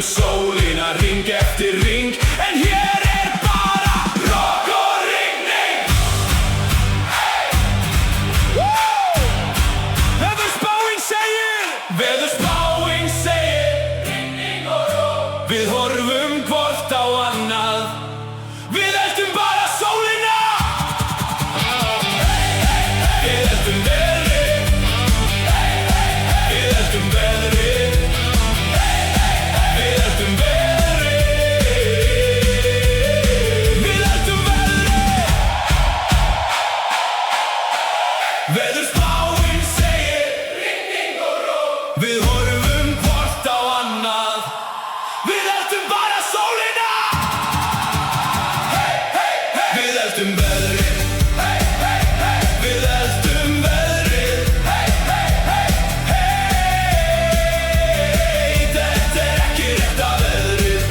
sólina ring eftir ring. En hér bara rokk og rigning. Hey! Veðurspáin segir rigning og rok. Við horfum hvort á annað. Við eltum bara sólina. Við eltum veðrið. Við eltum veðrið. Við eltum veðrið. Við eltum veðrið. Veðurspáin segir rigning og rok. Við horfum hvort á annað. Við eltum bara sólina. Við eltum veðrið. Við eltum veðrið. Þetta ekki rétta veðrið.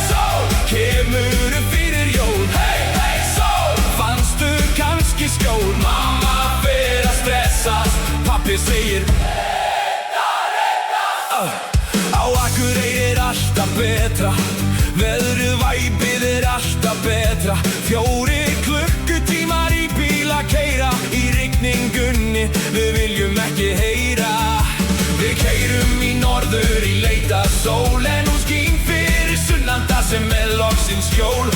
Sól kemur fyrir jól. Sól fannstu kannski skjól. Mamma fer að stressast. Pabbi segir á Akureyri alltaf betra. Veðrið væpið alltaf betra. 4 klukkutímar í bíl að keyra. Í rigningunni við viljum ekki heyra. Við keyrum í norður í leit að sól. En hún skín fyrir sunnan þar sem loksins skjól.